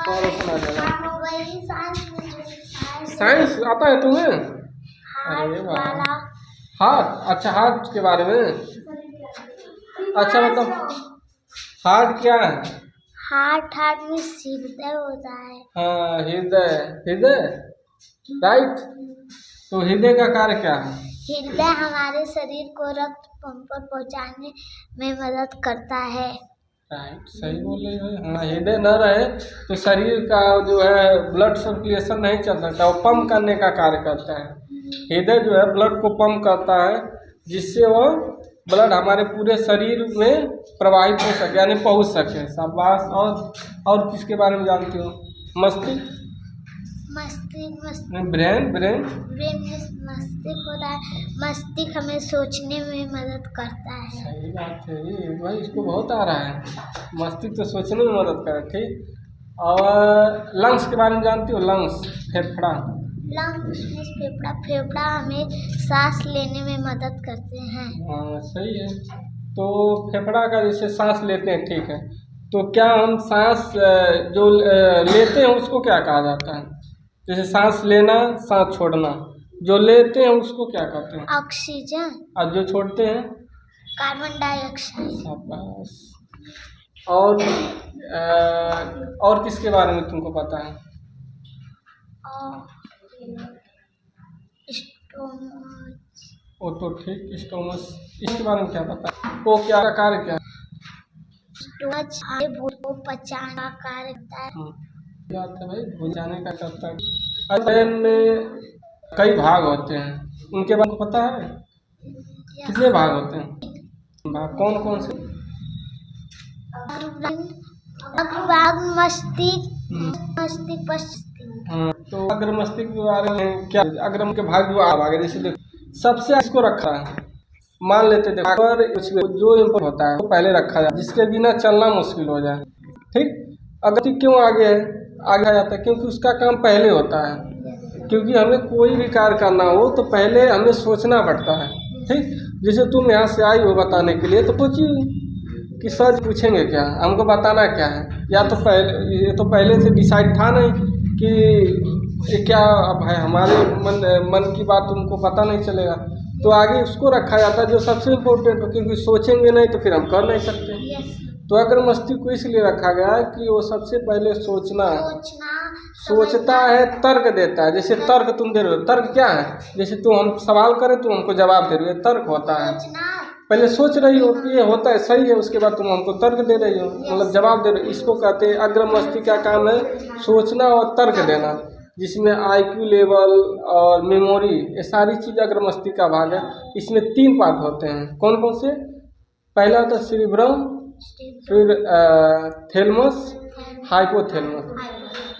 और सुना जाएगा। वही साइंस आता है तुम्हें? हार्ट अरे वाह। वाला। हार्ट, अच्छा हार्ट के बारे में। अच्छा मतलब हार्ट क्या है? हार्ट में हृदय होता है। हाँ हृदय, हृदय राइट। तो हृदय का कार्य क्या है? हृदय हमारे शरीर को रक्त पंप पर पहुंचाने में मदद करता है। राइट, सही बोल रही है। हाँ हृदय न रहे तो शरीर का जो है ब्लड सर्कुलेशन नहीं चल सकता, वो पंप करने का कार्य करता है। हृदय जो है ब्लड को पंप करता है, जिससे वो ब्लड हमारे पूरे शरीर में प्रवाहित हो सके, यानी पहुंच सके। शाबाश। और किसके बारे में जानते हो? मस्तिष्क, मस्तिष्क ब्रेन, ब्रेन ब्रेन में मस्तिष्क होता है। मस्तिष्क हमें सोचने में मदद करता है। सही बात है, ये भाई इसको बहुत आ रहा है। मस्तिष्क तो सोचने में मदद करे, ठीक। और लंग्स के बारे में जानती हो? लंग्स, फेफड़ा। लंग्स फेफड़ा हमें सांस लेने में मदद करते हैं। हाँ सही है। तो फेफड़ा का जैसे सांस लेते हैं, ठीक है, तो क्या हम सांस जो लेते हैं उसको क्या कहा जाता है? जैसे सांस लेना, सांस छोड़ना, जो लेते हैं उसको क्या कहते हैं? ऑक्सीजन। और जो छोड़ते हैं? Carbon dioxide. शाबाश। और किसके बारे में तुमको पता है? स्टोमच। वो तो ठीक, स्टोमस, इसके बारे में क्या पता है? वो क्या का कार्य क्या है? स्टोमच हमारे भोजन को पचाने का कार्य करता है। बात है भाई, भुजाने का करता है। ब्रेन में कई भाग होते हैं, उनके बारे में पता है? कितने भाग होते हैं? भाग कौन कौन से? अग्रभाग मस्तिष्क पश्चिम। हाँ, तो अग्र मस्तिष्क के बारे में क्या? अग्रम के भाग जो आगे है, जैसे देखो सबसे इसको रखा है, मान लेते देखो अगर जो इम्पोर्ट होता है वो पहले रखा जाए, जिसके बिना चलना मुश्किल हो जाए, ठीक। अगर क्यों आगे है, आगे आ जाता है? क्योंकि उसका काम पहले होता है। क्योंकि हमें कोई भी कार्य करना हो तो पहले हमें सोचना पड़ता है, ठीक। जैसे तुम यहाँ से आई हो बताने के लिए, तो सोची कि सर पूछेंगे क्या, हमको बताना क्या है, या तो पहले ये तो पहले से डिसाइड था नहीं कि ये क्या अब है, हमारे मन की बात तुमको पता नहीं चलेगा, तो आगे उसको रखा जाता है जो सबसे इम्पोर्टेंट हो, क्योंकि सोचेंगे नहीं तो फिर हम कर नहीं सकते। तो अगर मस्तिष्क को इसलिए रखा गया है कि वो सबसे पहले सोचता है, तर्क देता है। जैसे तर्क तुम दे रहे हो, तर्क क्या है? जैसे तुम हम सवाल करें तो हमको जवाब दे रहे हो, तर्क होता है। पहले सोच रही हो कि ये होता है सही है, उसके बाद तुम हमको तर्क दे रही हो, मतलब जवाब दे रहे हो। इसको कहते हैं अग्र मस्तिष्क का काम है सोचना और तर्क देना, जिसमें IQ लेवल और मेमोरी, ये सारी चीज़ अग्र मस्तिष्क का भाग है। इसमें 3 पार्ट होते हैं। कौन कौन से? पहला होता है सेरिब्रम, फिर थैलेमस, हाइपोथैलेमस।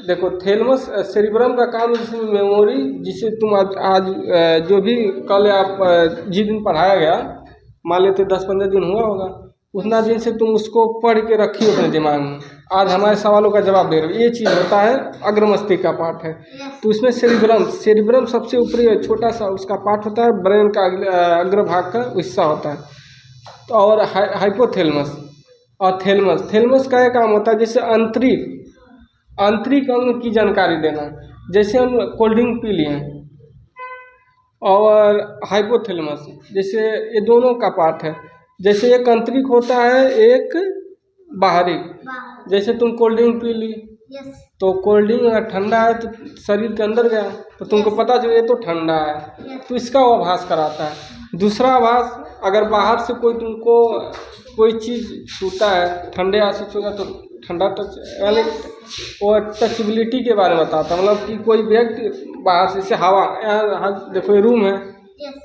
देखो थैलेमस सेरिब्रम का काम जिसमें मेमोरी, जिसे तुम आज जो भी कल आप जिस दिन पढ़ाया गया, मान लेते 10-15 दिन हुआ होगा, उतना दिन से तुम उसको पढ़ के रखी हो अपने दिमाग में, आज हमारे सवालों का जवाब दे रहे हो। ये चीज़ होता है अग्र मस्तिष्क का पार्ट है। तो उसमें सेरिब्रम सबसे ऊपरी छोटा सा उसका पार्ट होता है, ब्रेन का अग्र भाग का हिस्सा होता है। तो और हाइपोथैलेमस और थैलेमस का ये काम होता है जैसे आंतरिक अंग की जानकारी देना। जैसे हम कोल्ड ड्रिंक पी लिए, और हाइपोथैलेमस, जैसे ये दोनों का पार्ट है। जैसे एक आंतरिक होता है, एक बाहरी। जैसे तुम कोल्ड ड्रिंक पी ली, तो कोल्ड ड्रिंक अगर ठंडा है तो शरीर के अंदर गया तो तुमको पता चले ये तो ठंडा है, तो इसका वो आभास कराता है। दूसरा आभास, अगर बाहर से तुमको कोई चीज़ छूता है, ठंडे हाथ से छूता तो ठंडा टच, यानी वो टचबिलिटी के बारे में बताता है। मतलब कि कोई व्यक्ति बाहर से, हवा, यहाँ देखो ये रूम है,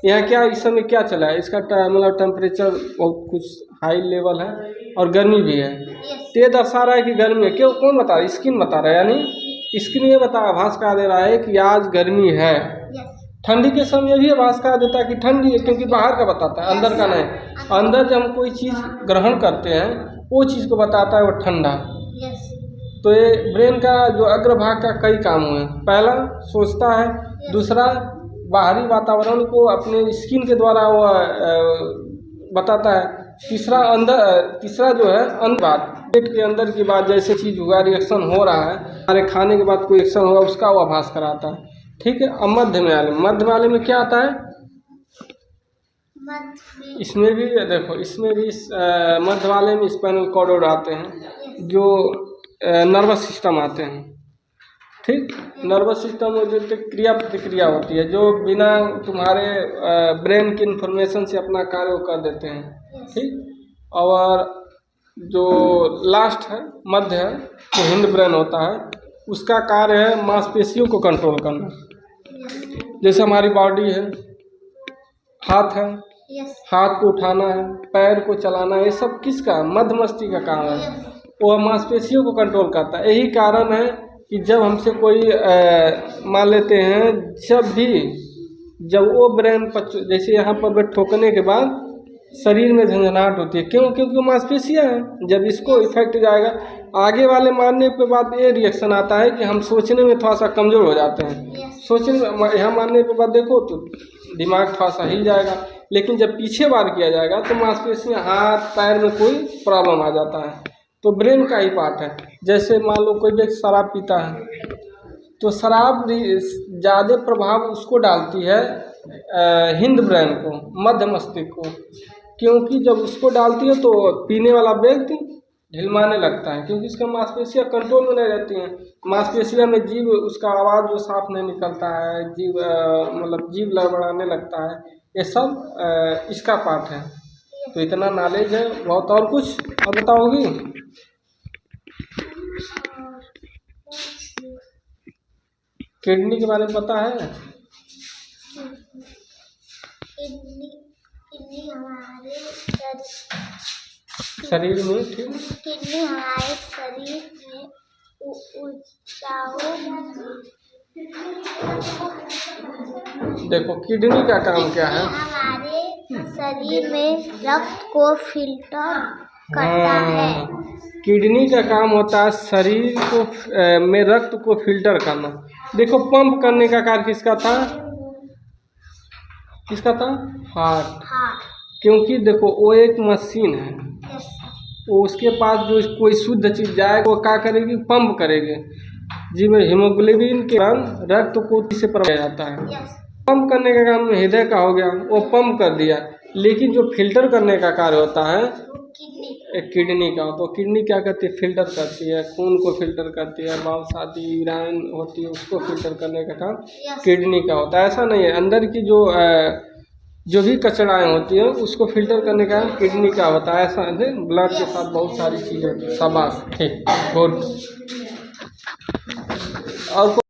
यहाँ क्या इस समय क्या चला है, इसका मतलब टेम्परेचर बहुत कुछ हाई लेवल है और गर्मी भी है। तो ये दर्शा रहा है कि गर्मी है। क्यों? कौन बता रहा है? स्किन बता रहा है, यानी स्किन ये आभास करा दे रहा है कि आज गर्मी है। ठंडी के समय भी आभास करा देता है कि ठंडी है, क्योंकि बाहर का बताता है, अंदर का नहीं। अंदर जब हम कोई चीज़ ग्रहण करते हैं वो चीज़ को बताता है वो ठंडा। तो ये ब्रेन का जो अग्रभाग का कई काम हुए। पहला सोचता है, दूसरा बाहरी वातावरण को अपने स्किन के द्वारा वो बताता है, तीसरा जो है अंदर बात, पेट के अंदर की बात, जैसे चीज़ हुआ रिएक्शन हो रहा है, हमारे खाने के बाद कोई रिएक्शन होगा उसका वो आभास कराता है। ठीक है। अब मध्य वाले में क्या आता है? इसमें भी देखो, इसमें भी मध्य वाले में स्पाइनल कॉर्ड आते हैं जो नर्वस सिस्टम आते हैं। ठीक। नर्वस सिस्टम में जो क्रिया प्रतिक्रिया होती है, जो बिना तुम्हारे ब्रेन की इन्फॉर्मेशन से अपना कार्य कर देते हैं। ठीक। और जो लास्ट है मध्य है, जो हिंद ब्रेन होता है, उसका कार्य है मांसपेशियों को कंट्रोल करना। जैसे हमारी बॉडी है, हाथ है, हाथ को उठाना है, पैर को चलाना है, ये सब किसका? मध्य मस्तिष्क का काम है। वो मांसपेशियों को कंट्रोल करता है। यही कारण है कि जब हमसे कोई मान लेते हैं, जब वो ब्रेन पर, जैसे यहाँ पर ठोकने के बाद शरीर में झंझनाहट होती है, क्यों? क्योंकि मांसपेशियाँ हैं। जब इसको इफेक्ट जाएगा, आगे वाले मारने के बाद ये रिएक्शन आता है कि हम सोचने में थोड़ा सा कमज़ोर हो जाते हैं। सोचने में यहाँ मारने के बाद देखो तो दिमाग थोड़ा सा हिल जाएगा, लेकिन जब पीछे वार किया जाएगा तो मांसपेशियाँ, हाथ पैर में कोई प्रॉब्लम आ जाता है। तो ब्रेन का ही पार्ट है। जैसे मान लो कोई व्यक्ति शराब पीता है, तो शराब ज़्यादा प्रभाव उसको डालती है हिंद ब्रेन को, मध्य मस्तिष्क को, क्योंकि जब उसको डालती है तो पीने वाला व्यक्ति झिलमाने लगता है, क्योंकि इसका मांसपेशियाँ कंट्रोल में नहीं रहती हैं। मांसपेशियाँ में जीव, उसका आवाज़ जो साफ नहीं निकलता है, जीव लड़बड़ाने लगता है, ये सब इसका पार्ट है। तो इतना नॉलेज है बहुत। और कुछ और बताओगी? किडनी के बारे में पता है? किडनी हमारे शरीर में, ठीक, किडनी हमारे शरीर में देखो किडनी का काम क्या है? हमारे शरीर में रक्त को फिल्टर करता है। किडनी का काम होता है शरीर को में रक्त को फिल्टर करना। देखो पंप करने का कार्य किसका था? हार्ट। क्योंकि देखो वो एक मशीन है, वो उसके पास जो कोई शुद्ध चीज़ जाएगा वो क्या करेगी? पंप करेगी। जिसमें हीमोग्लोबिन के कारण रक्त को से प्रभावित जाता है। पंप करने का काम हृदय का हो गया, वो पंप कर दिया। लेकिन जो फिल्टर करने का कार्य होता है एक किडनी का, तो किडनी क्या करती है? फिल्टर करती है, खून को फिल्टर करती है, मांसादी यूराइन होती है, उसको फिल्टर करने का काम किडनी का होता है। ऐसा नहीं है, अंदर की जो भी कचराएं होती है उसको फिल्टर करने का किडनी का होता है। ऐसा नहीं, ब्लड के साथ बहुत सारी चीज़ें। शाबाश, ठीक, गुड। और